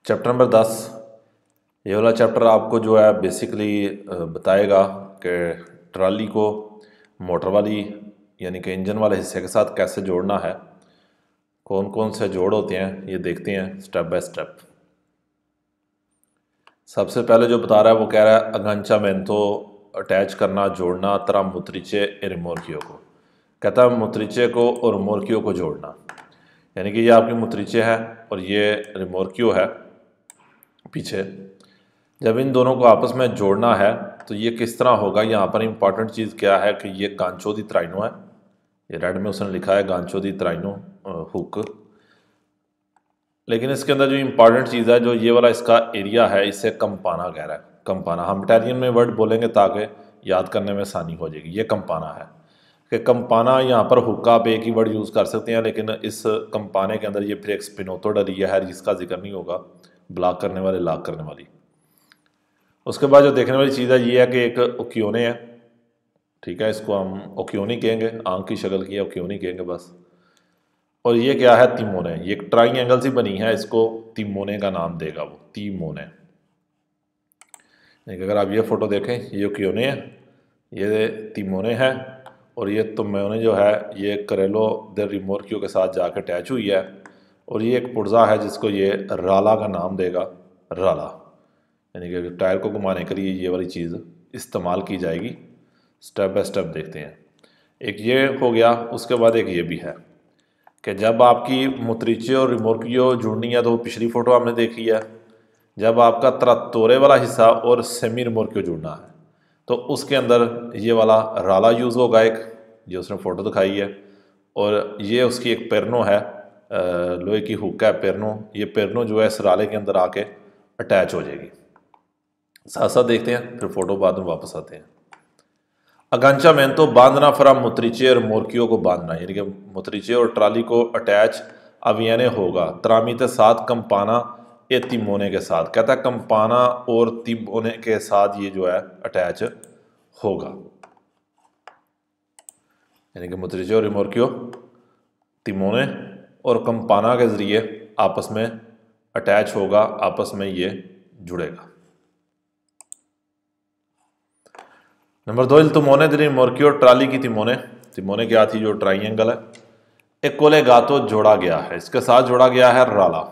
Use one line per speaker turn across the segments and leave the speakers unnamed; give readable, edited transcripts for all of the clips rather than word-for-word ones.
Chapter number 10। ये वाला chapter आपको जो है बेसिकली बताएगा कि ट्राली को मोटर वाली यानी कि इंजन वाले हिस्से के साथ कैसे जोड़ना है, कौन कौन से जोड़ होते हैं ये देखते हैं स्टेप बाय स्टेप। सबसे पहले जो बता रहा है वो कह रहा है अगांचामेंतो अटैच करना जोड़ना tra motrice e rimorchio को। कहता है मोत्रिचे को और रिमोर्कियो को जोड़ना, यानी कि ये आपकी मोत्रिचे है और ये रिमोर्कियो है पीछे। जब इन दोनों को आपस में जोड़ना है तो ये किस तरह होगा। यहाँ पर इम्पॉर्टेंट चीज़ क्या है कि ये गांचो दी त्राइनो है, ये रेड में उसने लिखा है गांचो दी त्राइनो हुक। लेकिन इसके अंदर जो इम्पॉर्टेंट चीज़ है, जो ये वाला इसका एरिया है, इसे कंपाना कह रहा है। कंपाना हम इटालियन में वर्ड बोलेंगे ताकि याद करने में आसानी हो जाएगी। ये कंपाना है कि कंपाना, यहाँ पर हुक्का पे एक ही वर्ड यूज़ कर सकते हैं, लेकिन इस कंपाने के अंदर ये फिर एक स्पिनोतो डलिया है जिसका जिक्र नहीं होगा, ब्लॉक करने वाले लॉक करने वाली। उसके बाद जो देखने वाली चीज़ है ये है कि एक ओक्योने है, ठीक है, इसको हम ओक्योनी कहेंगे, आंख की शक्ल की है, ओक्योनी कहेंगे बस। और ये क्या है, तिमोने। ये एक ट्राइंगल सी बनी है, इसको तिमोने का नाम देगा वो, तिमोने। अगर आप ये फोटो देखें, ये ओक्योने है, ये तिमोने है, और ये तिमोने जो है ये करेलो दे रिमोर्कियो के साथ जाकर अटैच हुई है। और ये एक पुर्जा है जिसको ये राला का नाम देगा, राला, यानी कि टायर को घुमाने के लिए ये वाली चीज़ इस्तेमाल की जाएगी। स्टेप बाय स्टेप देखते हैं। एक ये हो गया, उसके बाद एक ये भी है कि जब आपकी मोत्रिचे और रिमोर्कियो जुड़नी है तो वो पिछली फ़ोटो हमने देखी है। जब आपका त्रात्तोरे वाला हिस्सा और सेमी रिमोर्कियो जुड़ना है तो उसके अंदर ये वाला राला यूज़ होगा, एक जो उसने फ़ोटो दिखाई है। और ये उसकी एक पेरनो है, लोहे की हुक है पेरनो। ये पेरनो जो है इस राले के अंदर आके अटैच हो जाएगी। साथ साथ देखते हैं, फिर फोटो बाद में वापस आते हैं। अगांचामेंतो बांधना फ्रा मोत्रिचे और मोर्कियो को बांधना, यानी कि मोत्रिचे और ट्राली को अटैच अवियने होगा त्रामिते साथ कंपाना ए तिमोने के साथ। कहता है कंपाना और तिमोने के साथ ये जो है अटैच होगा, यानी कि मोत्रिचे और रिमोर्कियो तिमोने और कंपाना के जरिए आपस में अटैच होगा, आपस में ये जुड़ेगा। नंबर 2, तिमोने दे रिमोर्कियो ट्राली की तिमोने। तिमोने क्या थी, जो ट्राइंगल है। एक कोलेगातो जोड़ा गया है, इसके साथ जोड़ा गया है राला।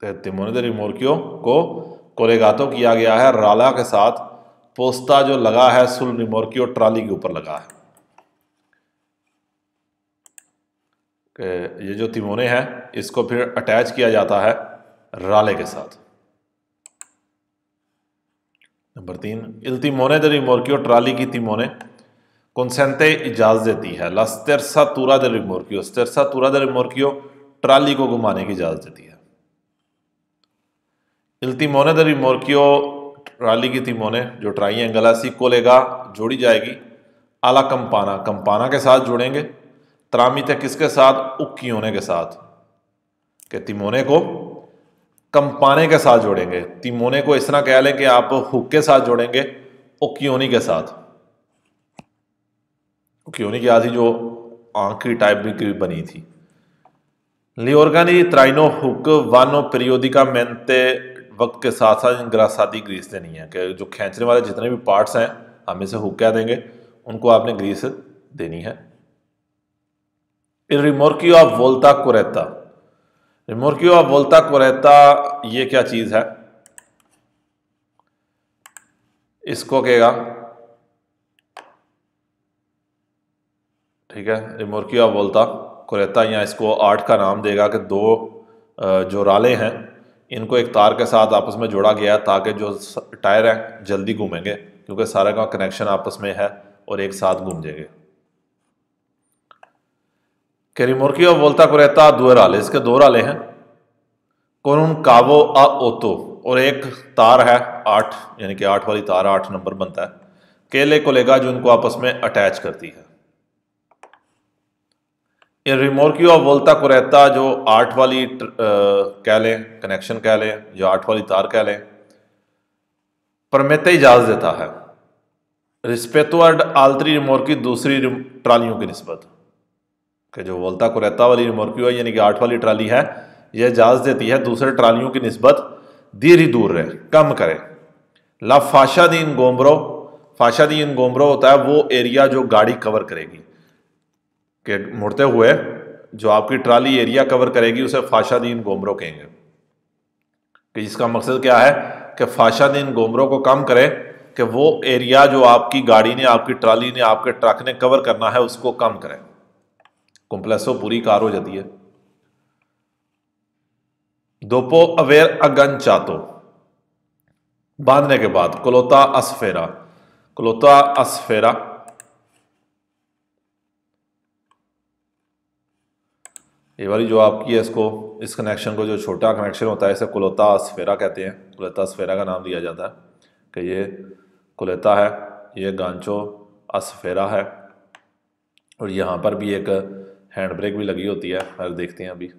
तिमोने दे रिमोर्कियो को कोलेगातो किया गया है राला के साथ। पोस्ता जो लगा है सुल रिमोर्कियो ट्राली के ऊपर लगा है। ये जो तिमोने है इसको फिर अटैच किया जाता है राले के साथ। नंबर 3, इल तिमोने दे रिमोर्कियो ट्राली की तिमोने कंसेंते इजाज़त देती है ला स्टेर्सातुरा दे रिमोर्कियो। स्टेर्सातुरा दे रिमोर्कियो ट्राली को घुमाने की इजाज़त देती है। इल तिमोने दे रिमोर्कियो ट्राली की तिमोने जो ट्राइंगल है सी कोलेगा जोड़ी जाएगी आला कंपाना, कंपाना के साथ जोड़ेंगे। त्रामिते किसके साथ, उक्कियोने के साथ। कि तिमोने को कंपाने के साथ जोड़ेंगे। तिमोने को इस तरह कह लें कि आप हुक के साथ जोड़ेंगे ओक्योनी के साथ। ओक्योनी क्या थी, जो आंख की टाइप भी बनी थी। लियोर्गानी त्राइनो हुक वानो पीरियोडिका मेंते वक्त के साथ साथ इंग्रासाती ग्रीस देनी है, कि जो खींचने वाले जितने भी पार्ट्स हैं हम इसे हुक कह देंगे, उनको आपने ग्रीस देनी है। रिमोर्कियो ऑफ वोल्टा कोरेता। रिमोर्कियो ऑफ वोल्टा कोरेता ये क्या चीज़ है, इसको कहेगा, ठीक है, रिमोर्कियो ऑफ वोल्टा कोरेता, या इसको आर्ट का नाम देगा कि दो जो राले हैं इनको एक तार के साथ आपस में जोड़ा गया ताकि जो टायर हैं जल्दी घूमेंगे, क्योंकि सारे का कनेक्शन आपस में है और एक साथ घूम जाएंगे। कि रिमोर्कियो वोल्टा कोरेता दो राले, इसके दो राले हैं। कौन कावो आ ओतो, और एक तार है 8, यानी कि 8 वाली तार, 8 नंबर बनता है। केले को लेगा जो उनको आपस में अटैच करती है। ये रिमोर्कियो वोल्टा कोरेता जो 8 वाली कह लें, कनेक्शन कह लें, जो 8 वाली तार कह लें, परमेते इजाज़त देता है रिस्पेतो आल्तरी रिमोर्की दूसरी ट्रालियों की निस्बत। कि जो वोल्टा कोरेता वाली रिमोर्कियो है, यानी कि 8 वाली ट्राली है, यह इजाज़त देती है दूसरे ट्रालियों की निस्बत देर ही दूर रहे, कम करें। ला फाशादीन गोमरो, फाशादीन गोमरो होता है वो एरिया जो गाड़ी कवर करेगी, कि मुड़ते हुए जो आपकी ट्राली एरिया कवर करेगी उसे फाशादीन गोमरो कहेंगे। कि इसका मकसद क्या है कि फाशादीन गोमरो को कम करे, कि वो एरिया जो आपकी गाड़ी ने, आपकी ट्राली ने, आपके ट्रक ने कवर करना है उसको कम करें। कॉम्प्लेक्सो पूरी कार हो जाती है। दोपो अवेर अगन चातो, बांधने के बाद। कोलोता असफेरा, कोलोता असफेरा, ये वाली जो आपकी है इसको, इस कनेक्शन को, जो छोटा कनेक्शन होता है इसे कोलोता असफेरा कहते हैं। कोलोता असफेरा का नाम दिया जाता है कि ये कोलेता है, ये गांचो असफेरा है। और यहाँ पर भी एक हैंड ब्रेक भी लगी होती है, फिर देखते हैं अभी।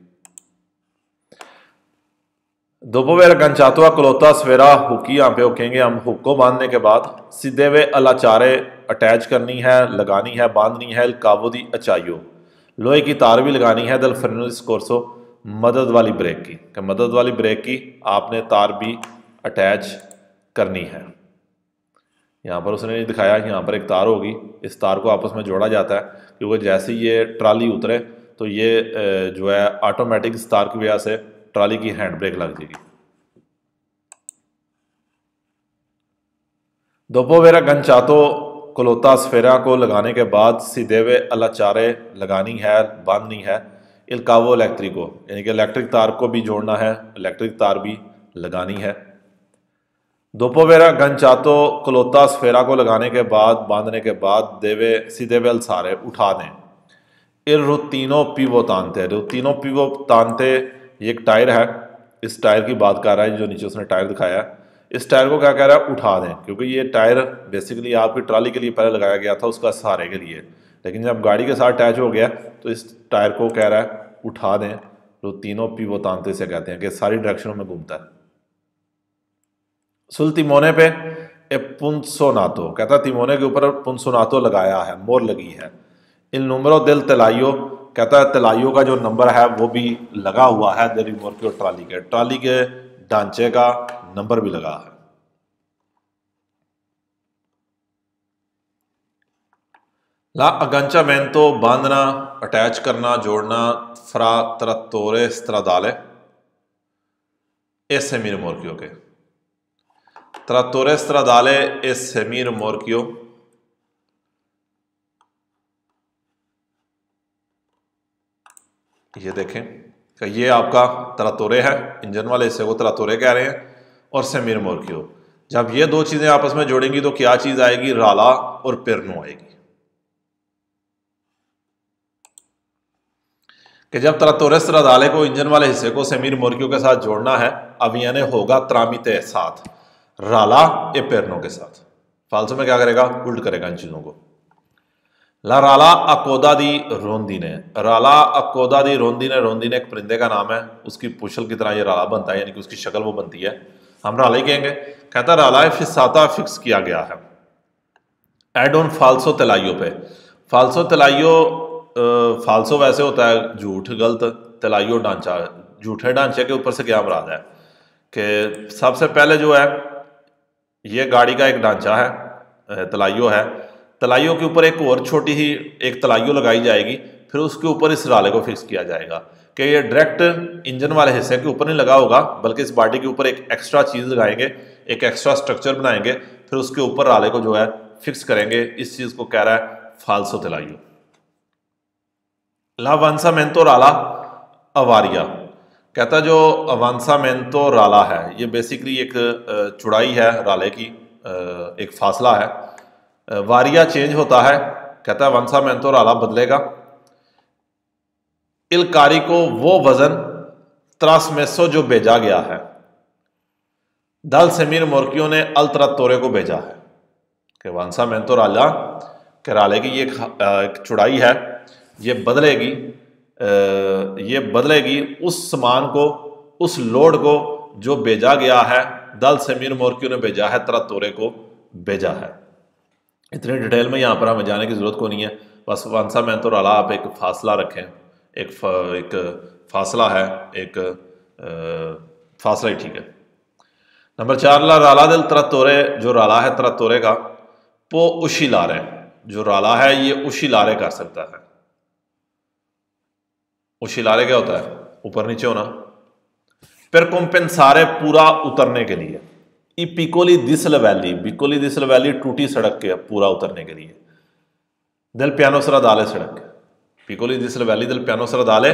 दोपोवेर गंचातुआ कोलोता सवेरा हुकी, यहाँ पे होकेंगे हम। हुक को बांधने के बाद सीधे वे अलाचारे अटैच करनी है, लगानी है, बांधनी है। काबूदी अचाइयो, लोहे की तार भी लगानी है। दल फ्रेनोस कोर्सो, मदद वाली ब्रेक की, मदद वाली ब्रेक की आपने तार भी अटैच करनी है। यहाँ पर उसने नहीं दिखाया, यहाँ पर एक तार होगी, इस तार को आपस में जोड़ा जाता है, क्योंकि जैसे ही ये ट्राली उतरे तो ये जो है ऑटोमेटिक इस तार की वजह से ट्राली की हैंड ब्रेक लग जाएगी। दोपोवेरा गंचातो कोलोता स्फेरा को लगाने के बाद सीधेवे अलाचारे लगानी है, बांधनी है। इल्कावो इलेक्ट्रिको, यानी कि इलेक्ट्रिक तार को भी जोड़ना है, इलेक्ट्रिक तार भी लगानी है। दोपोवेरा गंचातो कोलोता स्फेरा को लगाने के बाद, बांधने के बाद देवे सीधेवे अलसारे उठा दें। इर रुतीनो पीवो तानते, रुतीनो पीवो तानते ये एक टायर है, इस टायर की बात कर रहा है, जो नीचे उसने टायर दिखाया है। इस टायर को क्या कह रहा है, उठा दें, क्योंकि ये टायर बेसिकली आपकी ट्राली के लिए पहले लगाया गया था, उसका सहारे के लिए, लेकिन जब गाड़ी के साथ अटैच हो गया तो इस टायर को कह रहा है उठा दें। तो तीनों पीवो तानते से कहते हैं कि सारी डायरेक्शनों में घूमता है। सुल तिमोने पे ए पुंसोनातो, कहता तिमोने के ऊपर पुंसोनातो लगाया है, मोर लगी है। इन नंबरों दिल तलाइयो, कहता है तलाइयों का जो नंबर है वो भी लगा हुआ है दिल रिमोट की ट्राली के ढांचे का नंबर भी लगा है। ला अगंचामेंतो, बांधना, अटैच करना, जोड़ना। फ्रा त्रत्तोरे स्त्रादाले, ए सेमीर मोरकियो के। त्रात्तोरे स्त्रादाले ए सेमीर मोरकियो, ये देखें कि ये आपका त्रात्तोरे है, इंजन वाले हिस्से को त्रात्तोरे कह रहे हैं, और सेमीर मोरकियो। जब ये दो चीजें आपस में जोड़ेंगी तो क्या चीज आएगी, राला और पेरनो आएगी। कि जब त्रात्तोरे स्त्रादाले को, इंजन वाले हिस्से को सेमीर मोरकियो के साथ जोड़ना है, अब यानी होगा त्रामिते साथ, राला ए पेरनो के साथ। फालसो में क्या करेगा, उल्ट करेगा इन चीजों को। ला राला अकोदा दी रोंदीने, राला अकोदा दी रोंदीने, रोंदीने एक परिंदे का नाम है, उसकी पुछल की तरह ये राला बनता है, यानी कि उसकी शक्ल वो बनती है, हम राला ही कहेंगे। कहता राला फिसाता फिक्स किया गया है। एड ऑन फाल्सो तलाइयो पे, फाल्सो तलाइयो, फाल्सो वैसे होता है झूठ, गलत, तलाइयो ढांचा, झूठे ढांचे के ऊपर से क्या मुराद है कि सबसे पहले जो है ये गाड़ी का एक ढांचा है, तलाइयो है, तलाइयों के ऊपर एक और छोटी ही एक तलाइयो लगाई जाएगी, फिर उसके ऊपर इस राले को फिक्स किया जाएगा कि ये डायरेक्ट इंजन वाले हिस्से के ऊपर नहीं लगा होगा, बल्कि इस बॉडी के ऊपर एक एक्स्ट्रा चीज़ लगाएंगे, एक एक्स्ट्रा स्ट्रक्चर बनाएंगे, फिर उसके ऊपर राले को जो है फिक्स करेंगे। इस चीज़ को कह रहा है फाल्सो तलाइयो। लावांसामेंतो राला अवारिया, कहता जो अवांसामेंतो राला है ये बेसिकली एक चौड़ाई है राले की, एक फासला है। वारिया चेंज होता है, कहता है अवांसामेंतो राला बदलेगा। इलकारी को वो वजन त्रासमेसो जो भेजा गया है, दल सेमीर मोरकियो ने अल त्रात्तोरे को भेजा है कि अवांसामेंतो राला के राले की ये एक चौड़ाई है, ये बदलेगी उस सामान को, उस लोड को जो भेजा गया है, दल सेमीर मोरकियो ने भेजा है, त्रात्तोरे को भेजा है। इतनी डिटेल में यहाँ पर हमें जाने की जरूरत को नहीं है, बस अवांसामेंतो राला आप एक फासला रखें, एक फासला है एक फासला ही ठीक है। नंबर 4 ला राला दिल त्रातोरे, जो राला है त्रातोरे का, पो उशिलारे, जो राला है ये उशिलारे कर सकता है। उशिलारे क्या होता है? ऊपर नीचे होना। पर कंपेंसारे, पूरा उतरने के लिए। ई पिकोली दिसल वैली, पिकोली दिसल वैली टूटी सड़क के पूरा उतरने के लिए। दिल पियानो सरादाले सड़क, पिकोली दिसल वैली दिल पियानो सरादाले,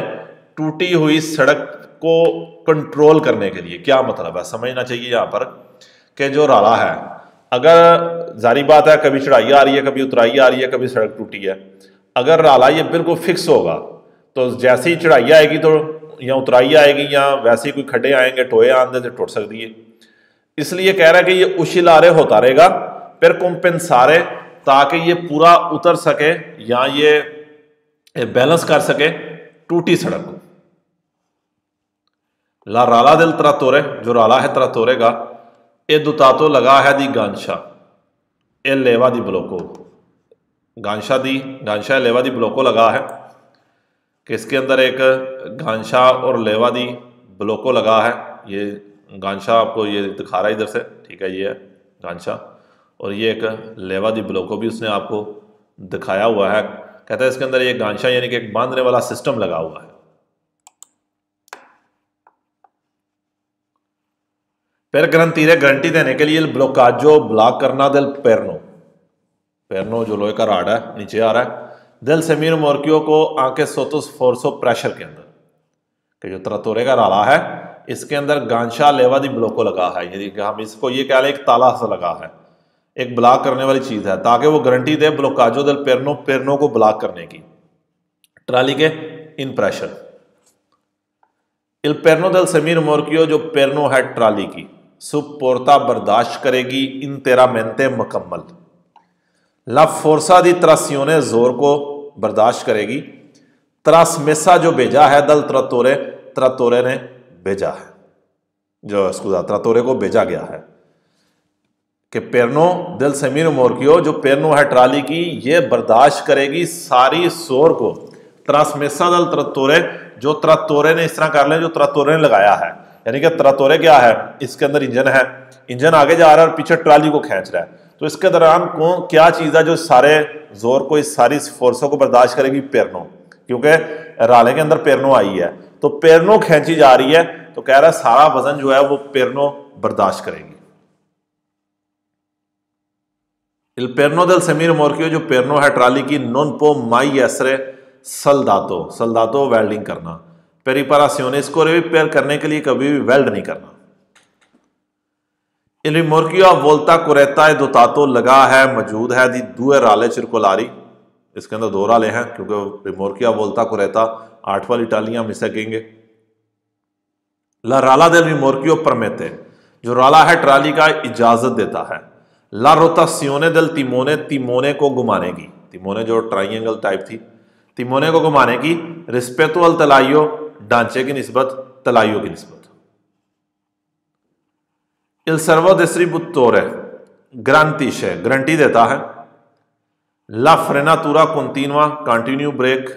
टूटी हुई सड़क को कंट्रोल करने के लिए। क्या मतलब है? समझना चाहिए यहां पर कि जो राला है, अगर जारी बात है कभी चढ़ाई आ रही है, कभी उतराई आ रही है, कभी सड़क टूटी है, अगर राला ये बिल्कुल फिक्स होगा तो जैसे ही चढ़ाई आएगी तो या उतराई आएगी या वैसे ही कोई खड्डे आएंगे, टोए आंदे तो टूट सकती है। इसलिए कह रहा है कि ये उशिलारे होता रहेगा, फिर कंपेंसारे, ताकि ये पूरा उतर सके या ये बैलेंस कर सके टूटी सड़क को। ला राला दिल त्रातोरे, जो राला है त्रातोरे का, ए दुतातो लगा है दी गांशा, ए लेवा दी ब्लोको, गांशा लेवा दी ब्लोको लगा है कि इसके अंदर एक गांशा और लेवा दी ब्लोको लगा है। ये गांशा आपको ये दिखा रहा है इधर से, ठीक है, ये है गांशा, और ये एक लेवा दी ब्लोको भी उसने आपको दिखाया हुआ है। कहता है इसके अंदर ये गांशा यानी कि एक बांधने वाला सिस्टम लगा हुआ है। फिर गारंटी देने के लिए ब्लोकाजो, ब्लॉक करना दिल पेरनो जो लोहे का राड है नीचे आ रहा है, दिल सेमीर मोर्कियो को आके सोतुस फोर्सो प्रेशर के अंदर, कि जो त्रातोरे का राला है इसके अंदर गांशा लेवा दी ब्लोको लगा है, यदि हम इसको ये कह लें एक ताला सा लगा है, एक ब्लॉक करने वाली चीज है, ताकि वो गारंटी दे ब्लोकाजो दिल पेरनो को ब्लॉक करने की, ट्राली के इन प्रेशर। इल पेरनो दिल सेमीर मोर्कियो, जो पेरनो है ट्राली की, सुपोर्ता बर्दाश्त करेगी इन तेरा मेंते मुकम्मल, ला फोर्सा दी त्रासियोने, जोर को बर्दाश्त करेगी, त्रासमेसा जो भेजा है दल त्रातोरे ने भेजा है, जो स्कूजा त्रातोरे को भेजा गया है कि पेरनो दिल सेमीर मोर्कियो, जो पेरनो है ट्राली की, ये बर्दाश्त करेगी सारी जोर को, त्रासमेसा दल त्रातोरे, जो त्रातोरे ने इस तरह कर ले, जो त्रातोरे ने लगाया है, यानी कि त्रातोरे क्या है, इसके अंदर इंजन है, इंजन आगे जा रहा है और पीछे ट्राली को खींच रहा है, तो इसके दौरान कौन क्या चीज है जो सारे जोर को, इस सारी फोर्सों को बर्दाश्त करेगी? पेरनो, क्योंकि राले के अंदर पेरनो आई है, तो पेरनो खींची जा रही है, तो कह रहा है सारा वजन जो है वो पेरनो बर्दाश्त करेगी। इल पेरनो दिल सेमीर मोर्कियो, जो पेरनो है ट्राली की, नॉन पो माई एसरे सल्दातो वेल्डिंग करना, पेरिपरासियोने, इसको रिपेयर करने के लिए कभी भी वेल्ड नहीं करना। इल रिमोर्कियो वोल्टा कुरेता दोतातो लगा है, मौजूद है दी दुए राले चिरकोलारी, इसके अंदर 2 राले हैं, क्योंकि रिमोर्किया वोल्टा कुरेता 8 वाली टालियां हम इसे कहेंगे। ला राला दिल रिमोर्कियो परमेते, जो राला है ट्राली का इजाजत देता है, ला रोतासियोने दिल तिमोने को घुमाने की, तिमोने जो ट्राइंगल टाइप थी, तिमोने को घुमाने की, रिस्पेतो अल तलाइयो, ढांचे की निस्बत तलाइयों की निस्बत। इल सर्वो डिस्ट्रीब्यूटोरे ग्रांटिशे, गारंटी देता है, ला फ्रेनातुरा कंटिन्यूआ, कंटिन्यू ब्रेक,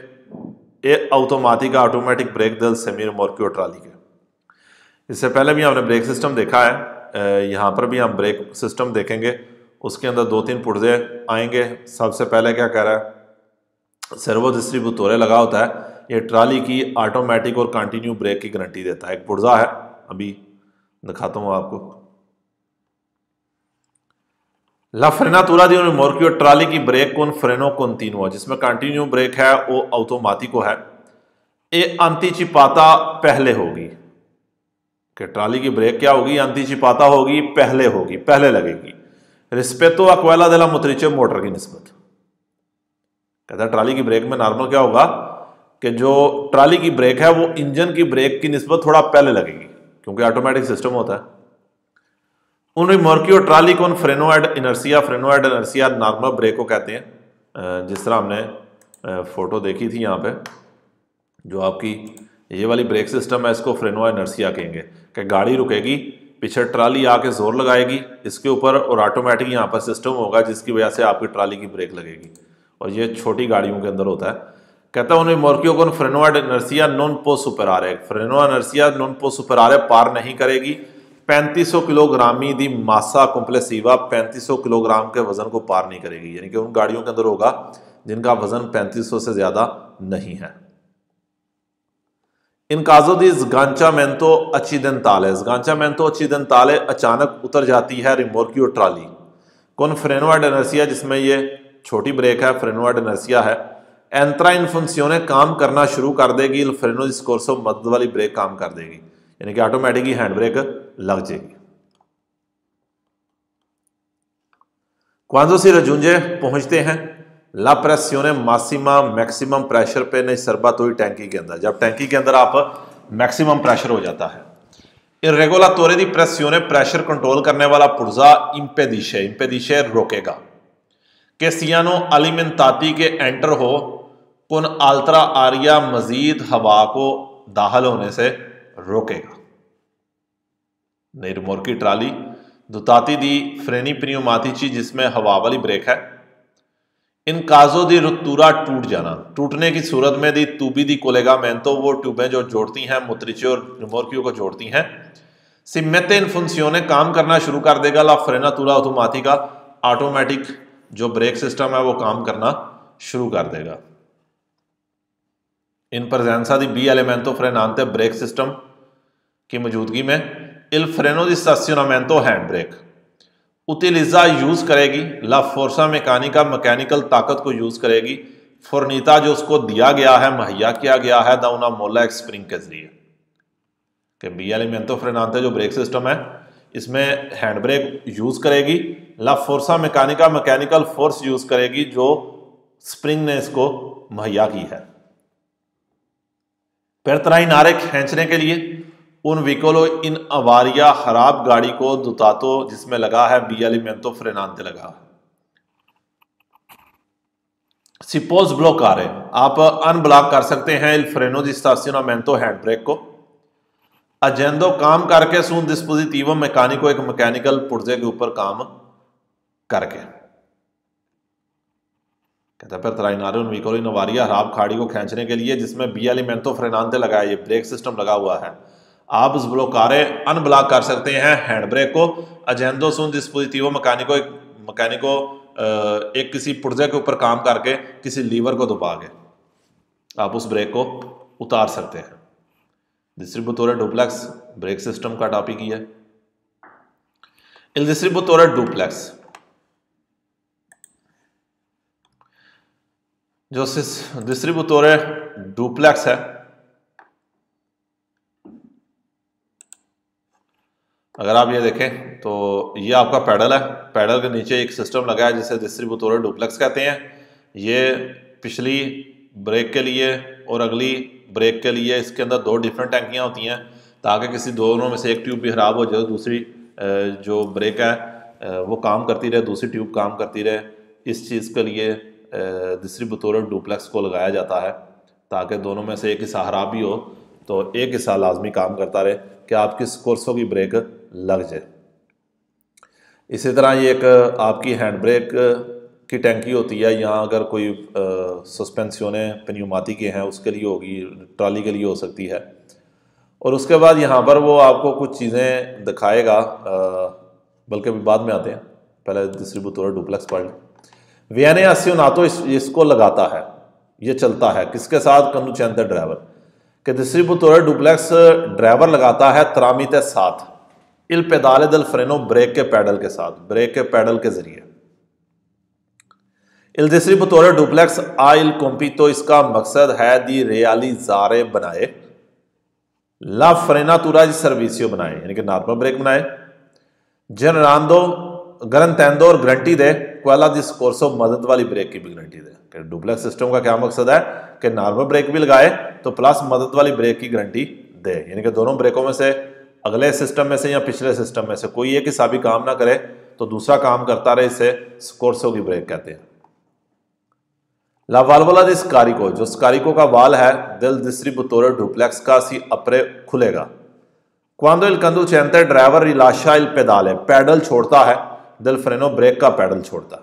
ए ऑटोमेटिक ब्रेक दिल सेमीर मोर्कियो ट्राली के। इससे पहले भी हमने ब्रेक सिस्टम देखा है, यहाँ पर भी हम ब्रेक सिस्टम देखेंगे, उसके अंदर 2-3 पुर्जे आएंगे। सबसे पहले क्या कह रहा है, सर्वो डिस्ट्रीब्यूटोरे लगा होता है, ये ट्राली की ऑटोमेटिक और कंटिन्यू ब्रेक की गारंटी देता है। एक पुर्जा है, अभी दिखाता हूँ आपको। ला फ्रेनातुरा दी मोर्कियो, ट्राली की ब्रेक कौन फ्रेनो कंटिन्यूआ, जिसमें कंटिन्यू ब्रेक है वो ऑटोमेटिको है, ये एंटीचिपाता पहले होगी, कि ट्राली की ब्रेक क्या होगी, एंटीचिपाता होगी, पहले लगेगी, रिस्पेतो अक्वेला देला मोत्रिचे मोटर की निस्बत। कहता है ट्राली की ब्रेक में नॉर्मल क्या होगा कि जो ट्राली की ब्रेक है वो इंजन की ब्रेक की निस्बत थोड़ा पहले लगेगी, क्योंकि ऑटोमेटिक सिस्टम होता है। उन रिमोर्कियो ट्राली को फ्रेनोएड इनर्सिया नॉर्मल ब्रेक को कहते हैं। जिस तरह हमने फोटो देखी थी यहाँ पे, जो आपकी ये वाली ब्रेक सिस्टम है, इसको फ्रेनोएड इनर्सिया कहेंगे, कि गाड़ी रुकेगी, पीछे ट्राली आके जोर लगाएगी इसके ऊपर, और ऑटोमेटिक यहाँ पर सिस्टम होगा जिसकी वजह से आपकी ट्राली की ब्रेक लगेगी, और ये छोटी गाड़ियों के अंदर होता है। कहता है उन रिमोर्कियो con freno ad inercia non può superare, freno ad inercia non può superare पार नहीं करेगी 3500 किलोग्रामी दी मासा कॉम्प्लेसिवा, 3500 किलोग्राम के वजन को पार नहीं करेगी, यानी कि उन गाड़ियों के अंदर होगा जिनका वजन 3500 से ज्यादा नहीं है। इन काजो दी sganciamento accidentale, sganciamento accidentale अचानक उतर जाती है रिमोर्कियो trolley con freno ad inercia, जिसमें ये छोटी ब्रेक है, फ्रेनो ad inercia है, एंट्रा इन फंक्शने काम करना शुरू कर देगी, फ्रेनो दी स्कोर्सो मदद वाली ब्रेक काम कर देगी, यानी कि ऑटोमेटिक ही हैंड ब्रेक लग जाएगी। क्वांजो सी रजूंजे पहुंचते हैं ला प्रेसियोने मासिमा मैक्सिमम प्रेशर पे नहीं सर्बातोई टैंकी के अंदर, जब टैंकी के अंदर आप मैक्सिमम प्रेशर हो जाता है। इरेगोलातोरे दी प्रेसियोने प्रेशर कंट्रोल करने वाला पुर्जा इंपेदिशे, इंपेदिशे रोकेगा के सियानो अलिमेंताती के एंटर हो कुन आल्त्रा आरिया मजीद हवा को दाखिल होने से रोकेगा। नई रिमोर्की ट्राली दुताती दी फ्रेनी प्नियोमातिची, जिसमें हवा वाली ब्रेक है। इन काजो दी रुतूरा टूट जाना, टूटने की सूरत में दी तूबी दी कोलेगामेंतो, वो ट्यूबें जो जोड़ती हैं मोत्रिचे और रिमोर्कियो को जोड़ती हैं, सिमेते इन फंक्शने काम करना शुरू कर देगा ला फ्रेनातूरा ऑटोमेटिका, ऑटोमेटिक जो ब्रेक सिस्टम है वो काम करना शुरू कर देगा। इन presenza di बी एलिमेंटो फ्रेनांते ब्रेक सिस्टम की मौजूदगी में il freno di stazionamento hand brake उतिलिजा यूज करेगी ला फोर्सा मैकेनिका, मैकेनिकल ताकत को यूज करेगी, फोर्नीता जो उसको दिया गया है, मुहैया किया गया है, दा उना मोला एक स्प्रिंग के जरिए कि बी एलिमेंटो फ्रेनांते जो ब्रेक सिस्टम है इसमें हैंड ब्रेक यूज करेगी, ला फोर्सा मैकेनिका, मैकेनिकल फोर्स यूज करेगी जो स्प्रिंग ने इसको मुहैया की है। फिर तराई नारे खींचने के लिए उन विकोलो इन अवारिया खराब गाड़ी को दुतातो, जिसमें लगा है बी एलिमेंटो फ्रेनांते लगा है। सिपोज ब्लॉक आ रहे, आप अनब्लॉक कर सकते हैं इल फ्रेनो दी स्टासियोनामेंटो हैंड ब्रेक को अजेंदो काम करके सून डिस्पोजिटिवो मैकेनिको, एक मैकेनिकल पुर्जे के ऊपर काम करके। कहता है फिर तराइनारे उन विकोलो इन अवारिया खराब गाड़ी को खींचने के लिए जिसमें बी एलिमेंटो फ्रेनांते लगा है, ये ब्रेक सिस्टम लगा हुआ है, आप उस ब्लोकारे अनब्लॉक कर सकते हैं हैंड ब्रेक को अजेंदो सुन डिस्पोजिटिवो मैकेनिको एक किसी पुर्जे के ऊपर काम करके किसी लीवर को दबा के आप उस ब्रेक को उतार सकते हैं। डिस्ट्रीब्यूटोरे डुप्लेक्स ब्रेक सिस्टम का टॉपिक ही है। इल डिस्ट्रीब्यूटोरे डुप्लेक्स जो डिस्ट्रीब्यूटोरे डुप्लेक्स है, अगर आप ये देखें तो ये आपका पैडल है, पैडल के नीचे एक सिस्टम लगा है जिसे डिस्ट्रीब्यूटोरे डुप्लेक्स कहते हैं। ये पिछली ब्रेक के लिए और अगली ब्रेक के लिए इसके अंदर दो डिफरेंट टैंकियां होती हैं ताकि किसी दोनों में से एक ट्यूब भी खराब हो जाए, दूसरी जो ब्रेक है वो काम करती रहे, दूसरी ट्यूब काम करती रहे। इस चीज़ के लिए डिस्ट्रीब्यूटोरे डुप्लेक्स को लगाया जाता है ताकि दोनों में से एक हिस्सा खराब भी हो तो एक हिस्सा लाजमी काम करता रहे कि आपकी स्कोर्सो की ब्रेक लग जाए। इसी तरह ये एक आपकी हैंड ब्रेक की टैंकी होती है, यहाँ अगर कोई सस्पेंसियोने प्न्यूमाती के हैं उसके लिए होगी, ट्रॉली के लिए हो सकती है। और उसके बाद यहाँ पर वो आपको कुछ चीज़ें दिखाएगा, बल्कि अभी बाद में आते हैं, पहले डिस्ट्रीब्यूटोरे डुप्लेक्स पढ़ लें। वियाने अस्योनातो इसको लगाता है, ये चलता है किसके साथ, कंडुचेंते ड्राइवर के डिस्ट्रीब्यूटोरे डुप्लेक्स ड्राइवर लगाता है तरामीते साथ इल पेदाले दल फ्रेनो ब्रेक के पैडल के साथ, ब्रेक के पैडल के जरिए। इल डिस्ट्रीब्यूटोरे डुप्लेक्स आ इल कॉम्पितो, इसका मकसद है दी रियलिज़ारे बनाए ला फ्रेनातूरा दी सर्विसियो बनाए, यानी कि नॉर्मल ब्रेक बनाए, जनरांदो गारंटेंदो और गारंटी दे क्वाला दी स्कोर्सो मदद वाली ब्रेक की भी गारंटी दे। कि डुप्लेक्स सिस्टम का क्या मकसद है कि नॉर्मल ब्रेक भी लगाए तो प्लस मदद वाली ब्रेक की गारंटी दे, यानी कि दोनों ब्रेकों में से अगले सिस्टम में से या पिछले सिस्टम में से कोई एक हिस्सा भी काम ना करे तो दूसरा काम करता रहे, इसे स्कोर्सो की ब्रेक कहते हैं। ला वाल्वोला दी स्कारिको, जो स्कारिको का वाल है दिल डिस्ट्रीब्यूटोरे डुप्लेक्स का सी अपरे खुलेगा क्वांडो इल कंडुचेंते ड्राइवर रिलाशा इल पेदाले, पैडल छोड़ता है दिल फ्रेनो ब्रेक का पैडल छोड़ता है।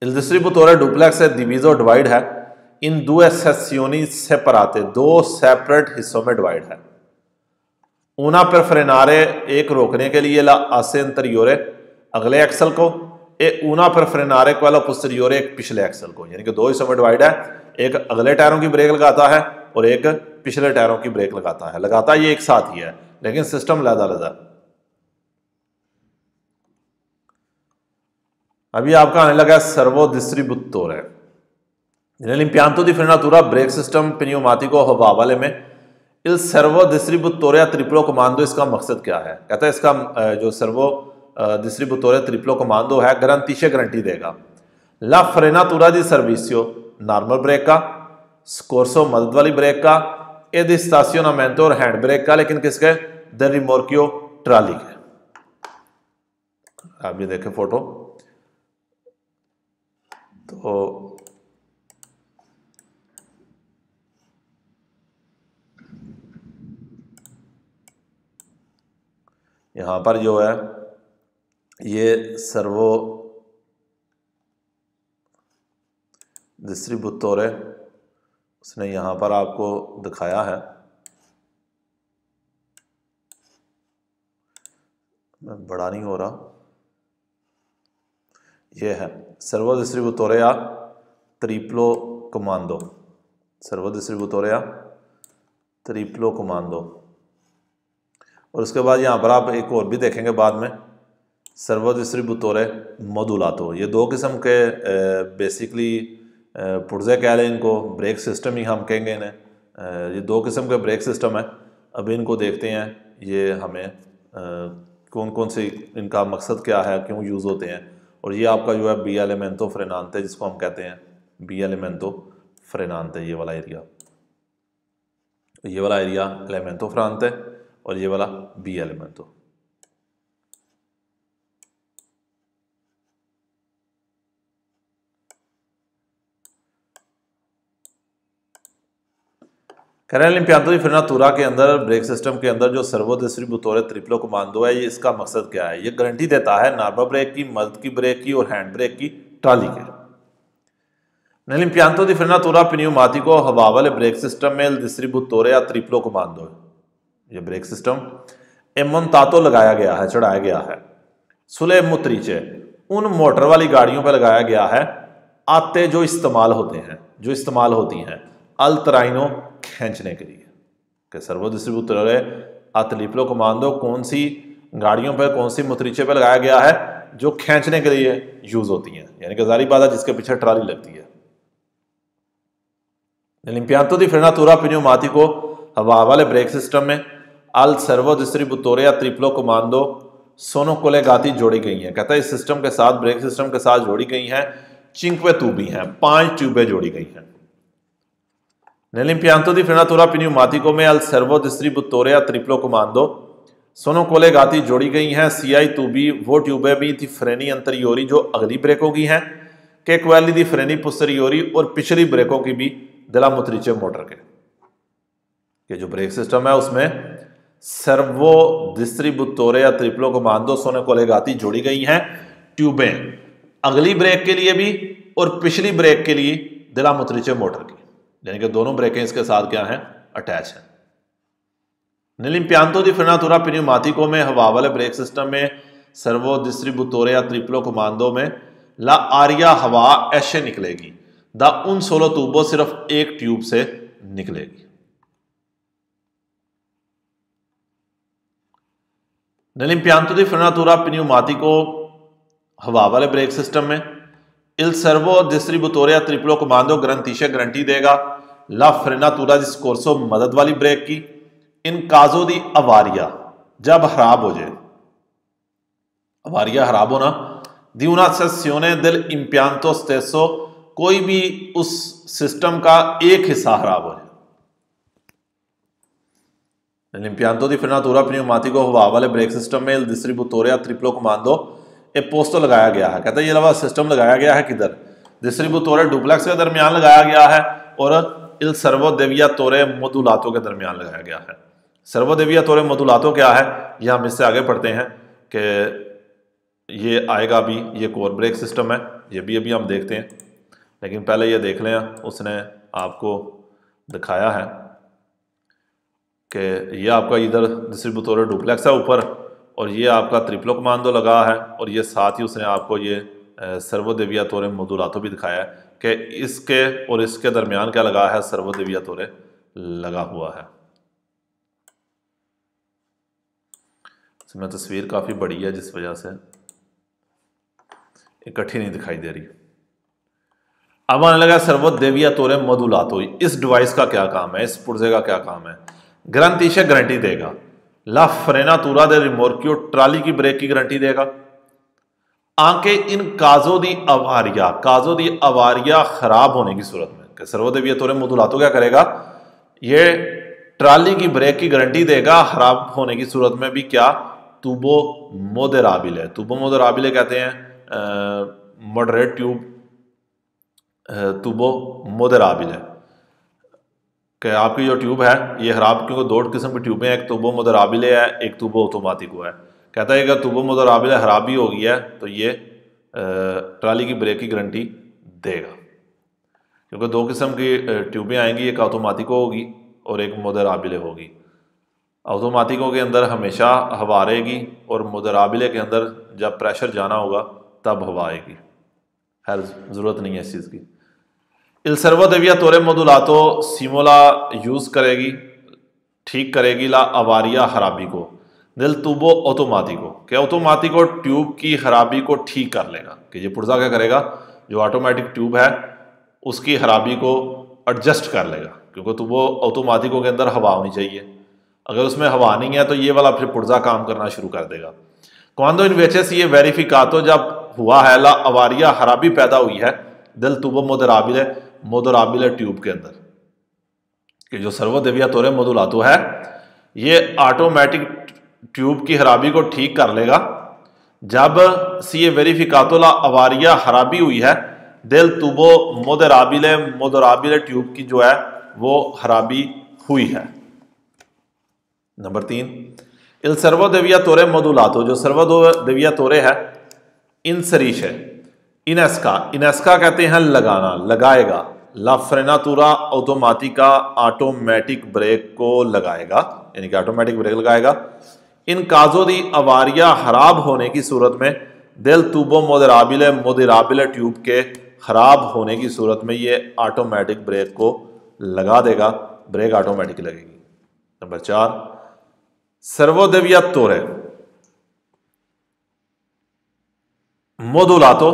Il distributore duplex è diviso divide है इन due sezioni separate, दो सेपरेट हिस्सों में डिवाइड है। una per frenare, एक रोकने के लिए, la asse anteriore अगले एक्सल को, ए una per frenare quello posteriore एक पिछले एक्सल को, यानी कि दो हिस्सों में डिवाइड है, एक अगले टायरों की ब्रेक लगाता है और एक पिछले टायरों की ब्रेक लगाता है। लगाता ये एक साथ ही है लेकिन सिस्टम अलग-अलग है। अभी आपका आने लगा सर्वो डिस्ट्रीब्यूटोरे। Nell'impianto di frenatura brake system pneumatico हवा वाले में il servo distributore a triplo comando, इसका मकसद क्या है? कहता है इसका जो सर्वो डिस्ट्रीब्यूटोरे ट्रिप्लो कमांडो है गारंटी देगा। ला फ्रेनातुरा दी सर्विसियो नॉर्मल ब्रेक का, स्कोर्सो मदद वाली ब्रेक का, ए दी स्टासियोनामेंटो और हैंड ब्रेक का, लेकिन किसके? द रिमोर्कियो ट्राली के। आप ये देखें फोटो, तो यहां पर जो है ये सर्वो डिस्ट्रीब्यूटोरे उसने यहां पर आपको दिखाया है। मैं बड़ा नहीं हो रहा, ये है सर्वो डिस्ट्रीब्यूटोरे या ट्रिप्लो कमांडो, सर्वो डिस्ट्रीब्यूटोरे या ट्रिप्लो कमांडो। और उसके बाद यहाँ पर आप एक और भी देखेंगे बाद में, सर्वो डिस्ट्रीब्यूटोरे मोडुलातो। ये दो किस्म के बेसिकली पुर्जे कह लें इनको, ब्रेक सिस्टम ही हम कहेंगे इन्हें। ये दो किस्म के ब्रेक सिस्टम है। अब इनको देखते हैं ये हमें कौन कौन से, इनका मकसद क्या है, क्यों यूज़ होते हैं। और ये आपका जो है बी एलिमेंटो फ्रेनांते जिसको हम कहते हैं, बी एलिमेंटो फ्रेनांते, ये वाला एरिया, ये वाला एरिया एलिमेंटो फ्रांते और ये वाला बी एलिमेंटो। कैरेल इम्पियांतो दी फ्रेनातुरा के अंदर, ब्रेक सिस्टम के अंदर जो सर्वो डिस्ट्रीब्यूटोरे ट्रिप्लो कमांडो है, ये इसका मकसद क्या है? ये गारंटी देता है नॉर्मल ब्रेक की, मदद की ब्रेक की और हैंड ब्रेक की, ट्राली के। Nell'impianto di frenatura pneumatico हवा वाले ब्रेक सिस्टम में il distributore या ट्रिप्लो कमांडो है, ये ब्रेक सिस्टम एमोंतातो लगाया गया है, चढ़ाया गया है। सुले मुत्रीचे उन मोटर वाली गाड़ियों पर लगाया गया है, आते जो इस्तेमाल होते हैं, जो इस्तेमाल होती हैं अल तराइनो खींचने के लिए। कि सर्वो डिस्ट्रीब्यूटोरे आ ट्रिप्लो कमांडो कौन सी गाड़ियों पर, कौन सी मुत्रीचे पर लगाया गया है जो खींचने के लिए यूज होती हैं, यानी कि जारी बात है जिसके पीछे ट्राली लगती है। Nell'impianto di frenatura pneumatico हवा वाले ब्रेक सिस्टम में al servo distributore या ट्रिप्लो कमांडो सोनो कोलेगाती जोड़ी गई हैं। कहता है इस सिस्टम के साथ, ब्रेक सिस्टम के साथ जोड़ी गई हैं चिंक्वे ट्यूबी हैं, 5 ट्यूबें जोड़ी गई हैं। Nell'impianto di frenatura pneumatico में al servo distributore या ट्रिप्लो कमांडो सोनो कोलेगाती जोड़ी गई हैं सीआई ट्यूबी, वो ट्यूबें भी थी फ्रेनी अंतरियोरी जो अगली ब्रेकों की हैं, के क्वाली दी फ्रेनी पोस्टेरियोरी और पिछली ब्रेकों की भी दिला मुत्रीचे मोटर के जो ब्रेक सिस्टम है उसमें सर्वो डिस्ट्रीब्यूटोरे या ट्रिप्लो कमांडो सोने कोलेगाती जोड़ी गई हैं ट्यूबें अगली ब्रेक के लिए भी और पिछली ब्रेक के लिए दिला मुत्रीचे मोटर की, यानी कि दोनों ब्रेकें इसके साथ क्या हैं, अटैच हैं। Nell'impianto di frenatura pneumatico में हवा वाले ब्रेक सिस्टम में सर्वो डिस्ट्रीब्यूटोरे या ट्रिप्लो कमांडो में ला आरिया हवा ऐसे निकलेगी, दा उन सोलो ट्यूबो सिर्फ एक ट्यूब से निकलेगी। Nell'impianto di frenatura pneumatico हवा वाले ब्रेक सिस्टम में il servo distributore या ट्रिप्लो कमांडो गारंटी देगा ला फ्रेनातुरा दी स्कोर्सो मदद वाली ब्रेक की, इन काजो दी अवारिया जब खराब हो जाए, अवारिया खराब होना, दी una sezione del impianto stesso कोई भी उस सिस्टम का एक हिस्सा खराब हो जाए। Nell'impianto di frenatura pneumatico हवा वाले ब्रेक सिस्टम में il distributore या ट्रिप्लो कमांडो ए पोस्टो लगाया गया है। कहता है ये वाला सिस्टम लगाया गया है किधर, डिस्ट्रीब्यूटोरे डुप्लेक्स के दरमियान लगाया गया है और il servo deviatore modulato के दरमियान लगाया गया है। सर्वो deviatore modulato क्या है, ये हम इससे आगे पढ़ते हैं कि ये आएगा भी, ये कोर ब्रेक सिस्टम है, ये भी अभी हम देखते हैं, लेकिन पहले ये देख लें उसने आपको दिखाया है कि ये आपका इधर डिस्ट्रीब्यूटोर डुप्लेक्स है ऊपर, और ये आपका ट्रिप्लो कमांडो लगा है, और ये साथ ही उसने आपको ये सर्वो देवियातोरे मोदुलातो भी दिखाया है कि इसके और इसके दरमियान क्या लगा है, सर्वो देवियातोरे लगा हुआ है। इसमें तस्वीर काफ़ी बड़ी है जिस वजह से इकट्ठी नहीं दिखाई दे रही। अब आने लगा सर्वो देवियातोरे मोदुलातो। इस डिवाइस का क्या काम है, इस पुर्जे का क्या काम है? गारंटीशे गारंटी देगा, ला फ्रेनातुरा दे रिमोर्कियो ट्राली की ब्रेक की गारंटी देगा। आंके इन काजो दी अवारिया खराब होने की सूरत में कि सर्वो देवियातोरे मोदुलातो क्या करेगा, ये ट्राली की ब्रेक की गारंटी देगा खराब होने की सूरत में भी। क्या? तुबो मोदेराबिले, तुबो मोदेराबिले कहते हैं मॉडरेट ट्यूब, तुबो मोदेराबिले कि आपकी जो ट्यूब है ये खराब, क्योंकि दो किस्म की ट्यूबें हैं, एक तुबो मोदेराबिले है, एक तुबो ऑटोमेटिको है। कहता है अगर तुबो मोदेराबिले खराबी हो गई है तो ये ट्राली की ब्रेक की गारंटी देगा, क्योंकि दो किस्म की ट्यूबें आएंगी, एक ऑटोमेटिको होगी और एक मोदेराबिले होगी। ऑटोमेटिको के अंदर हमेशा हवा रहेगी और मोदेराबिले के अंदर जब प्रेशर जाना होगा तब हवा आएगी। खैर ज़रूरत नहीं है इस चीज़ की। इल सर्वो देवियातोरे मोदुलातो सिमोला यूज़ करेगी, ठीक करेगी ला अवारिया खराबी को, दिल तुबो ऑटोमेटिको क्या ऑटोमेटिको ट्यूब की खराबी को ठीक कर लेगा। कि ये पुर्जा क्या करेगा, जो ऑटोमेटिक ट्यूब है उसकी खराबी को एडजस्ट कर लेगा, क्योंकि तुबो ऑटोमेटिको के अंदर हवा होनी चाहिए। अगर उसमें हवा नहीं है तो ये वाला फिर पुर्जा काम करना शुरू कर देगा। क्वांडो इन्वेचेस ये वेरिफिकातो जब हुआ है ला अवारिया खराबी पैदा हुई है दिल तुबो मोदेराबिले ट्यूब के अंदर, कि जो सर्वो देवियातोरे मोदुलातो है ये ऑटोमेटिक ट्यूब की खराबी को ठीक कर लेगा जब सी वेरिफिकातो ला अवारिया खराबी हुई है दिल तुबो मोदेराबिले ट्यूब की जो है वो खराबी हुई है। नंबर 3, इल सर्वो देवियातोरे मोदुलातो, जो सर्वो देवियातोरे है इंसरीश है, इनेस्का कहते हैं लगाना, लगाएगा, ला फ्रेनातुरा ऑटोमेटिका ऑटोमेटिक ब्रेक को लगाएगा, यानी कि ऑटोमेटिक ब्रेक लगाएगा। इन काजो दी अवारिया खराब होने की सूरत में दिल तुबो मोदेराबिले ट्यूब के खराब होने की सूरत में ये ऑटोमेटिक ब्रेक को लगा देगा, ब्रेक ऑटोमेटिक लगेगी। नंबर 4, सर्वो देवियातोरे मोदुलातो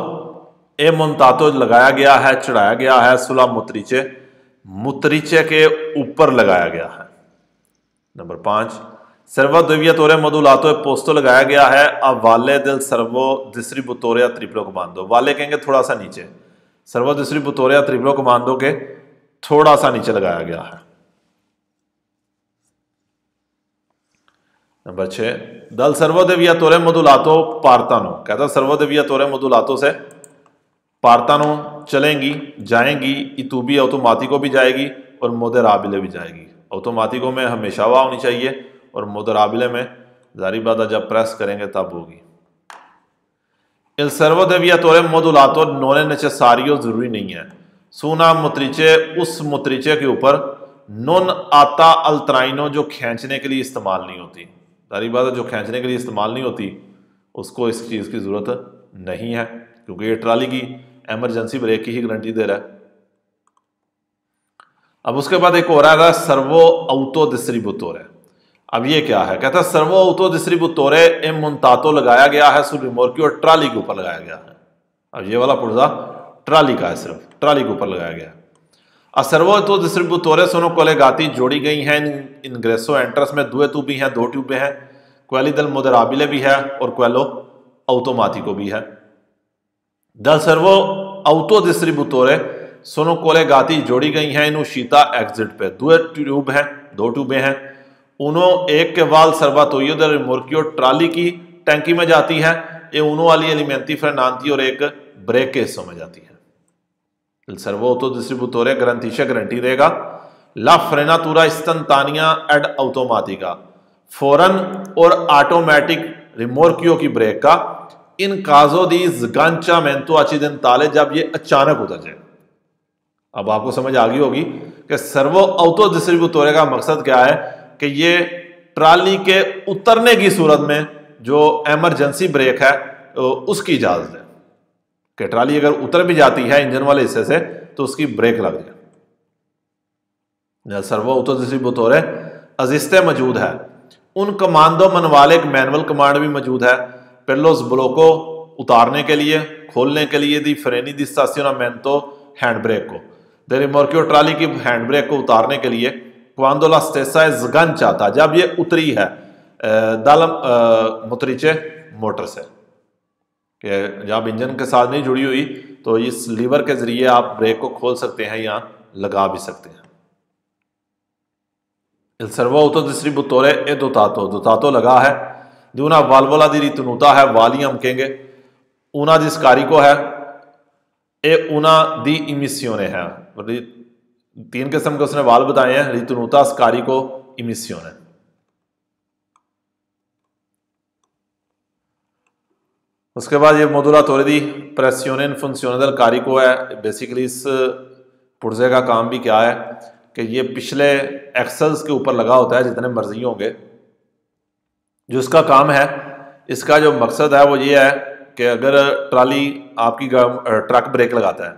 ए मोन्तातो लगाया गया है, चढ़ाया गया है सुला मुत्रिचे के ऊपर लगाया गया है। नंबर 5, सर्वो देवियातोरे मोदुलातो पोस्तो लगाया गया है अब वाले दिल सर्वो डिस्ट्रीब्यूटोरे ट्रिप्लो कमांडो, वाले कहेंगे थोड़ा सा नीचे, सर्वो डिस्ट्रीब्यूटोरे ट्रिप्लो कमांडो के थोड़ा सा नीचे लगाया गया है। नंबर 6, दल सर्वो देवियातोरे मोदुलातो पार्तानो, कहता सर्वो देवियातोरे मोदुलातो से पार्तानो चलेंगी, जाएंगी, इतुबी ऑटोमेटिको भी जाएगी और मोदेराबिले भी जाएगी। ऑटोमेटिको में हमेशा हवा होनी चाहिए और मोदेराबिले में जारी बात जब प्रेस करेंगे तब होगी। इल सर्वो देवियातोरे मोदुलातो नोने नेसेसारियो जरूरी नहीं है, सूना मुत्रिचे उस मुत्रिचे के ऊपर नोन आता अल्त्राइनो जो खींचने के लिए इस्तेमाल नहीं होती, जारी बात जो खींचने के लिए इस्तेमाल नहीं होती उसको इस चीज़ की ज़रूरत नहीं है, क्योंकि ये ट्राली की एमरजेंसी ब्रेक की ही गारंटी दे रहा है। अब उसके बाद एक और आएगा सर्वो ऑटो डिस्ट्रीब्यूटोरे। अब ये क्या है, कहता है सर्वो ऑटो डिस्ट्रीब्यूटोरे ए मोन्तातो लगाया गया है सु रिमोर्की और ट्राली के ऊपर लगाया गया है। अब ये वाला पुर्जा ट्राली का है, सिर्फ ट्राली के ऊपर लगाया गया है। अब सर्वो ऑटो डिस्ट्रीब्यूटोरे सोनो कोलेगाती जोड़ी गई हैं इनग्रेसो एंट्रस में, दुए ट्यूबें हैं, 2 ट्यूबें हैं, क्वेली दल मोदेराबिले भी है और क्वेलो ऑटोमेटिको भी है। दल सर्वो ऑटो डिस्ट्रीब्यूटोरे सोनो कोलेगाती जोड़ी गई हैं इन शीता एग्जिट पे, 2 ट्यूब हैं, 2 ट्यूबें हैं, उनो एक के वाल सर्वातोयो दल रिमोर्कियो ट्राली की टैंकी में जाती है, ये उनो वाली एलिमेंटी फ्रेनांती और एक ब्रेक के हिस्सों में जाती है। सर्वो ऑटो डिस्ट्रीब्यूटोरे गारंटी देगा ला फ्रेनातुरा इस्टंतानिया एड ऑटोमेटिका, फौरन और ऑटोमेटिक रिमोर्कियो की ब्रेक का in caso di sganciamento accidentale, जब ये अचानक उतर जाए। अब आपको समझ आ गई होगी कि सर्वो ऑटो डिस्ट्रीब्यूटोरे का मकसद क्या है कि ये ट्राली के उतरने की सूरत में जो एमरजेंसी ब्रेक है उसकी इजाजत है कि ट्राली अगर उतर भी जाती है इंजन वाले हिस्से से तो उसकी ब्रेक लग जाए। सर्वो ऑटो डिस्ट्रीब्यूटोरे अजिस्ते मौजूद है। उन कमांडो मनवाले एक मैनुअल कमांड भी मौजूद है पहलो उस ब्लॉक को उतारने के लिए, खोलने के लिए दी फ्रेनी दी स्टेशनमेंटो हैंड ब्रेक को, दे रिमोर्कियो ट्राली की हैंड ब्रेक को उतारने के लिए क्वांडो ला स्टेसा स्गांचा था, जब ये उतरी है दल मोत्रिचे मोटर से, कि जब इंजन के साथ नहीं जुड़ी हुई तो इस लीवर के जरिए आप ब्रेक को खोल सकते हैं या लगा भी सकते हैं। Il servo autodistributore è dotato लगा है, di una valvola di ritenuta है, वाली हम कहेंगे, una di scarico है, e una di emissione है। तीन किस्म के उसने वाल्व बताए हैं, ritenuta, scarico, emissione। उसके बाद ये modulatore di pressione in funzione del carico है। बेसिकली इस पुर्जे का काम भी क्या है कि ये पिछले एक्सल्स के ऊपर लगा होता है, जितने मर्जी होंगे। जो इसका काम है, इसका जो मकसद है वो ये है कि अगर ट्राली आपकी ट्रक ब्रेक लगाता है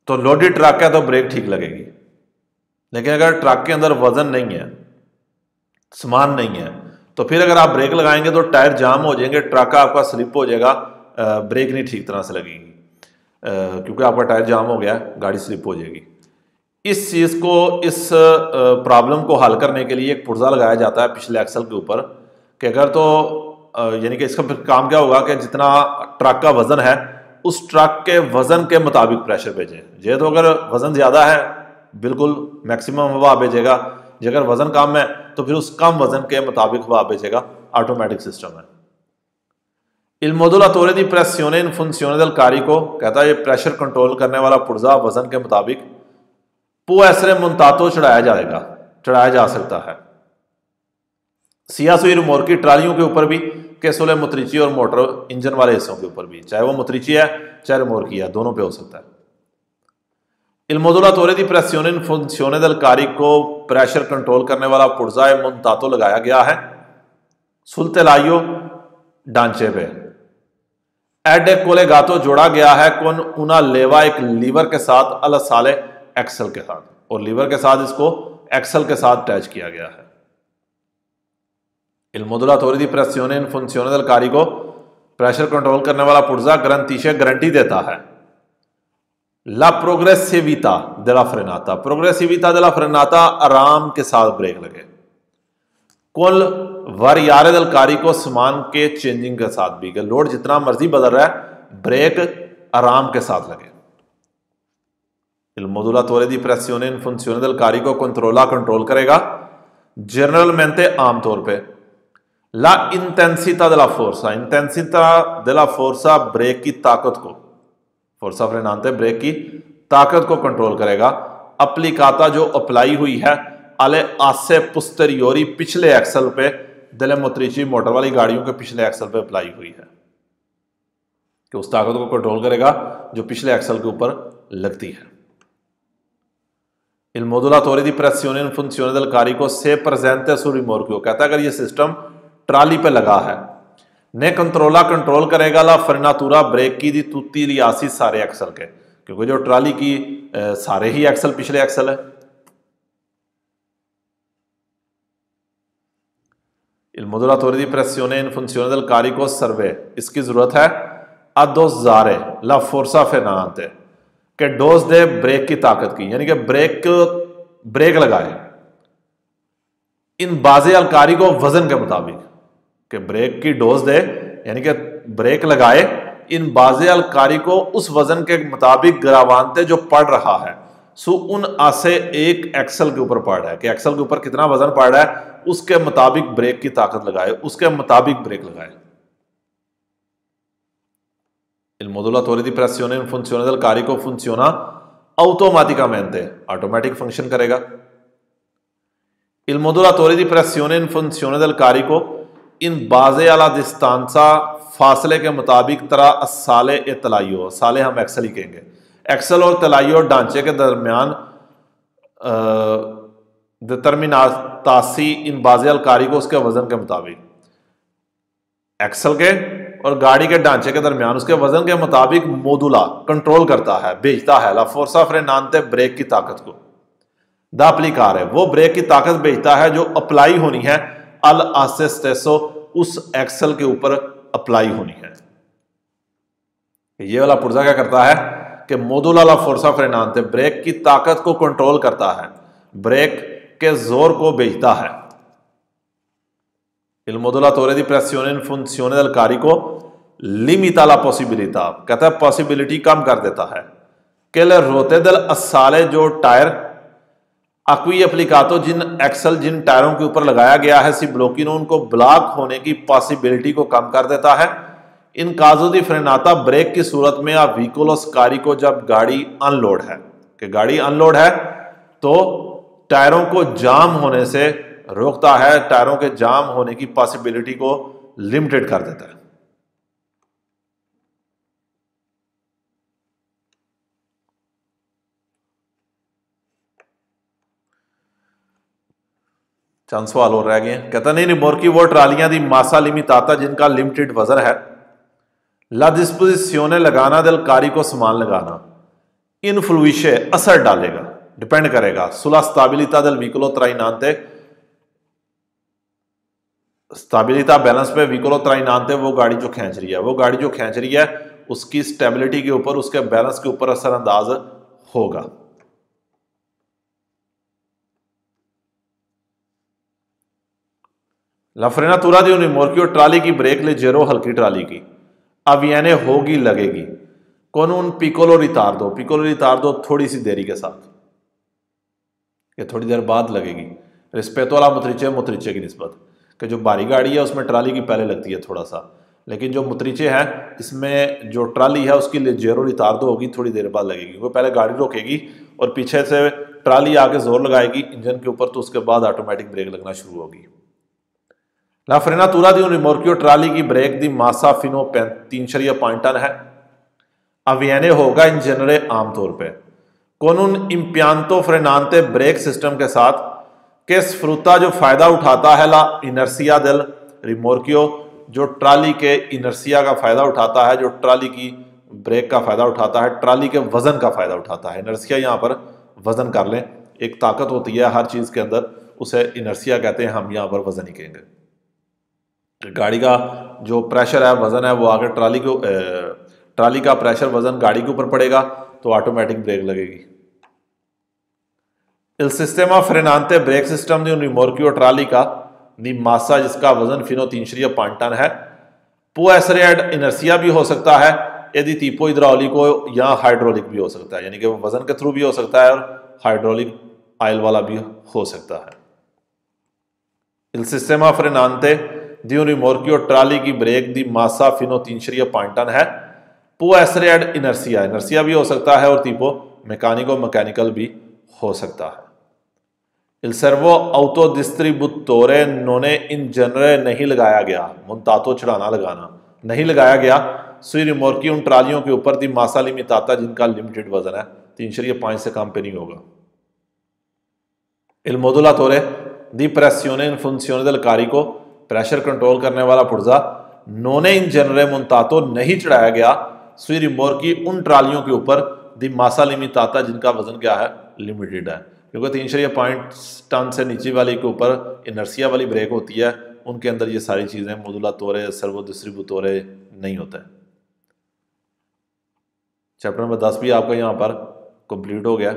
तो लोडेड ट्रक है तो ब्रेक ठीक लगेगी, लेकिन अगर ट्रक के अंदर वजन नहीं है, सामान नहीं है, तो फिर अगर आप ब्रेक लगाएंगे तो टायर जाम हो जाएंगे, ट्रक आपका स्लिप हो जाएगा, ब्रेक नहीं ठीक तरह से लगेगी क्योंकि आपका टायर जाम हो गया, गाड़ी स्लिप हो जाएगी। इस चीज़ को, इस प्रॉब्लम को हल करने के लिए एक पुर्जा लगाया जाता है पिछले एक्सल के ऊपर कि अगर तो यानी कि इसका फिर काम क्या होगा कि जितना ट्रक का वजन है उस ट्रक के वजन के मुताबिक प्रेशर भेजें। जे तो अगर वजन ज़्यादा है बिल्कुल मैक्सिमम हवा भेजेगा, जो अगर वजन कम है तो फिर उस कम वजन के मुताबिक हवा भेजेगा। ऑटोमेटिक सिस्टम है। Il modulatore di pressione in funzione del carico कहता है ये प्रेशर कंट्रोल करने वाला पुर्जा वजन के मुताबिक può essere montato चढ़ाया जा सकता है। सियासुई रिमोर्की ट्रालियों के ऊपर भी, केसोले मोत्रिची और मोटर इंजन वाले हिस्सों के ऊपर भी, चाहे वो मोत्रिची है चाहे रिमोर्की है, दोनों पे हो सकता है। Il modulatore di pressione in funzione del carico pressure control करने वाला पुर्जा montato लगाया गया है sul telaio ढांचे पे। एड कोलेगातो जोड़ा गया है कौन उना लेवा एक लीवर के साथ अल साले एक्सल के साथ, और लीवर के साथ इसको एक्सल के साथ अटैच किया गया है। Il modulatore di pressione in funzione del carico pressure control करने वाला पुर्जा गारंटीशे गारंटी देता है ला प्रोग्रेसिविता della frenata, प्रोग्रेसिविता della frenata आराम के साथ ब्रेक लगे, कुल variare del carico सामान के चेंजिंग के साथ भी, लोड जितना मर्जी बदल रहा है ब्रेक आराम के साथ लगे। Il modulatore di pressione in funzione del carico control करेगा जनरलmente आमतौर पे ला इंटेंसिटा della forza, इंटेंसिटा della forza ब्रेक की ताकत को, फोर्सा फ्रेनांते ब्रेक की ताकत को कंट्रोल करेगा। अप्लीकाता जो अप्लाई हुई है अले आसे पुस्teriori पिछले एक्सल पे, दले मोत्रिची मोटर वाली गाड़ियों के पिछले एक्सल पे अप्लाई हुई है कि उस ताकत को कंट्रोल करेगा जो पिछले एक्सल के ऊपर लगती है। Il modulatore di pressione in funzione del carico se presente sul rimorchio कहता है अगर ये सिस्टम ट्राली पे लगा है ने कंट्रोल करेगा ला फ्रेनातुरा ब्रेक की दी तुत्ती रियासी सारे एक्सल के, क्योंकि जो ट्राली की सारे ही एक्सल पिछले एक्सल है। Il modulatore di pressione in funzione del carico serve, इसकी जरूरत है अदोजारे ला फोर्सा फ्रेनांते के डोज दे ब्रेक की ताकत की, यानी कि ब्रेक लगाए इन बाजे अलकारी को वजन के मुताबिक, कि ब्रेक की डोज दे यानी कि ब्रेक लगाए इन बाजे अलकारी को उस वजन के मुताबिक ग्रावांते जो पड़ रहा है सो उन आसे एक एक्सल के ऊपर पड़ रहा है कि एक्सल के ऊपर कितना वजन पड़ रहा है उसके मुताबिक ब्रेक की ताकत लगाए, उसके मुताबिक ब्रेक लगाए। Il modulatore di pressione in funzione del carico funziona automaticamente, automatic function करेगा। Il modulatore di pressione in funzione del carico इन बाज़े अला दिस्तानसा फासले के मुताबिक तरह साले तलाइयो, साले हम एक्सल ही कहेंगे, एक्सल और तलाइयो ढांचे के दरमियान देतरमिनातासी इन बाज़े अलकारी को उसके वजन के मुताबिक, एक्सल के और गाड़ी के ढांचे के दरमियान उसके वजन के मुताबिक मोदुला कंट्रोल करता है, भेजता है ला फोर्सा फ्रेनांते ब्रेक की ताकत को, दा अप्लीकार है वो ब्रेक की ताकत भेजता है जो अप्लाई होनी है अल आसेस्टेसो उस एक्सल के ऊपर अप्लाई होनी है। ये वाला पुर्जा क्या करता है कि मोदुला ला फोर्सा फ्रेनांते ब्रेक की ताकत को कंट्रोल करता है, ब्रेक के जोर को भेजता है। Il modulatore di pressione in funzione del carico limita la possibilità, कहता है पॉसिबिलिटी कम कर देता है कि le rote del assale जो टायर अक्वी एप्लीकातो जिन एक्सल जिन टायरों के ऊपर लगाया गया है सी ब्लॉकिनो उनको ब्लॉक होने की पॉसिबिलिटी को कम कर देता है। इन काजो दी फ्रेनाता ब्रेक की सूरत में आप व्हीकुलस कारी को जब गाड़ी अनलोड है कि गाड़ी अनलोड है तो टायरों को जाम होने से रोकता है, टायरों के जाम होने की पॉसिबिलिटी को लिमिटेड कर देता है। चंद सवाल और रह गए। कहता नहीं रिमोर्की वो ट्रालियां दी मासा लिमिटाता जिनका लिमिटेड वजन है, ला डिस्पोजिशियोने लगाना दिल कारी को सामान लगाना इन फ्लुइशे असर डालेगा, डिपेंड करेगा सुला स्टाबिलिता दिल व्हीकुलो त्राइनांते, स्टेबिलिटा बैलेंस पे व्हीकुलो त्राइनांते वो गाड़ी जो खींच रही है, वो गाड़ी जो खींच रही है उसकी स्टेबिलिटी के ऊपर, उसके बैलेंस के ऊपर असरअंदाज होगा। La frenatura di un rimorchio trolley की ब्रेक ले जेरो हल्की ट्राली की अब यानी होगी लगेगी con un piccolo ritardo, पिकोलो रितार्दो थोड़ी सी देरी के साथ, ये थोड़ी देर बाद लगेगी रिस्पेतो ला मुत्रिचे की निस्बत, कि जो भारी गाड़ी है उसमें ट्राली की पहले लगती है थोड़ा सा, लेकिन जो मुत्रिचे है इसमें जो ट्राली है उसकी लिए जेरो रितार्दो होगी, थोड़ी देर बाद लगेगी। वो पहले गाड़ी रोकेगी और पीछे से ट्राली आके जोर लगाएगी इंजन के ऊपर, तो उसके बाद ऑटोमेटिक ब्रेक लगना शुरू होगी। La frenatura di un rimorchio trolley की ब्रेक दी मासा फिनो 3.5 टन है, अवियने होगा इन जनरे आमतौर पे con un impianto frenante brake system के साथ के स्फ्रूता जो फायदा उठाता है ला इनर्सिया del रिमोर्कियो जो ट्राली के इनर्सिया का फायदा उठाता है, जो ट्राली की ब्रेक का फायदा उठाता है, ट्राली के वजन का फायदा उठाता है। इनर्सिया यहाँ पर वजन कर लें, एक ताकत होती है हर चीज के अंदर, उसे इनर्सिया कहते हैं, हम यहाँ पर वजन ही कहेंगे। गाड़ी का जो प्रेशर है वजन है वो आगे ट्राली का प्रेशर वजन गाड़ी के ऊपर पड़ेगा तो ऑटोमेटिक ब्रेक लगेगी। Il sistema frenante brake system दी रिमोर्कियो ट्राली का दी मासा जिसका वजन फिनो 3.5 टन है, पुआ एसरेड इनर्सिया भी हो सकता है, यदि तीपो हिद्राउलिको या हाइड्रोलिक भी हो सकता है, यानी कि वो वजन के थ्रू भी हो सकता है और हाइड्रोलिक ऑयल वाला भी हो सकता है। Il sistema frenante दी रिमोर्कियो ट्राली की ब्रेक दी मासा फिनो 3.5 टन है, पुआ एसरेड इनर्सिया भी हो सकता है और तीपो मैकेनिकल भी हो सकता है। Il servo autodistributore non è in genere नहीं लगाया गया, मुंतातो चढ़ाना लगाना नहीं लगाया गया सुई रिमोर्की उन ट्रालियों के ऊपर दी मासा लिमिटाता जिनका लिमिटेड वजन है, 3.5 से कम पे नहीं होगा। Il modulatore di pressione in funzione del carico pressure control करने वाला पुर्जा नोने इन जनरे मुंतातो नहीं चढ़ाया गया सुई रिमोर्की उन ट्रालियों के ऊपर दी मासा लिमिटाता जिनका वजन क्या है, लिमिटेड है, क्योंकि 3.5 टन से नीचे वाली के ऊपर इनर्सिया वाली ब्रेक होती है, उनके अंदर ये सारी चीजें मोदुलातोरे सर्वो डिस्ट्रीब्यूटोरे नहीं होता है। चैप्टर नंबर 10 भी आपका यहाँ पर कंप्लीट हो गया।